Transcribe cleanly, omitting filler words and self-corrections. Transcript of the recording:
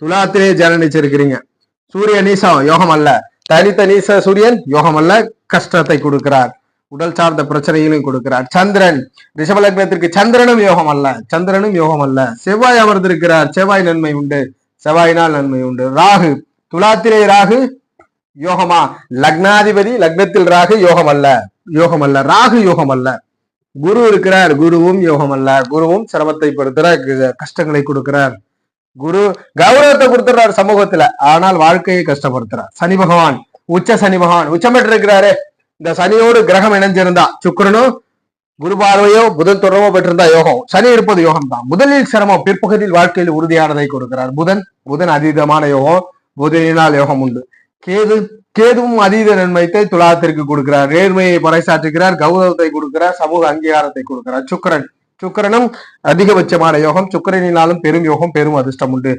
துலாத்திலே ஜனனிச்சிருக்கிறீங்க. சூரிய நீசம் யோகம் அல்ல. தனித்த நீச சூரியன் யோகம் அல்ல, கஷ்டத்தை கொடுக்கிறார், உடல் சார்ந்த பிரச்சனைகளையும் கொடுக்கிறார். சந்திரன் ரிஷப லக்னத்திற்கு சந்திரனும் யோகம் அல்ல, சந்திரனும் யோகம் அல்ல. செவ்வாய் அமர்ந்திருக்கிறார், செவ்வாய் நன்மை உண்டு, செவ்வாயினால் நன்மை உண்டு. ராகு துலாத்திலே ராகு யோகமா? லக்னாதிபதி லக்னத்தில் ராகு யோகம் அல்ல, யோகம் அல்ல, ராகு யோகம் அல்ல. குரு இருக்கிறார், குருவும் யோகம் அல்ல, குருவும் சிரமத்தை படுத்துறார், கஷ்டங்களை கொடுக்கிறார். குரு கௌரவத்தை கொடுத்துறாரு சமூகத்துல, ஆனால் வாழ்க்கையை கஷ்டப்படுத்துறார். சனி பகவான் உச்ச சனி பகவான் உச்சம் பெற்று இருக்கிறாரு. இந்த சனியோடு கிரகம் இணைஞ்சிருந்தா, சுக்கிரனோ குரு பார்வையோ புதன் தொடர்போ பெற்றிருந்தா யோகம். சனி இருப்பது யோகம் தான். முதலில் சிரமம், பிற்பகுதியில் வாழ்க்கையில் உறுதியானதை கொடுக்கிறார். புதன் அதீதமான யோகம், புதனினால் யோகம் உண்டு. கேதுவும் அதீத நன்மைத்தை துலாத்திற்கு கொடுக்கிறார். நேர்மையை பறைசாற்றுகிறார், கௌரவத்தை கொடுக்கிறார், சமூக அங்கீகாரத்தை கொடுக்கிறார். சுக்கிரனும் அதிகபட்சமான யோகம். சுக்கிரனினாலும் பெரும் யோகம், பெரும் அதிர்ஷ்டம் உண்டு.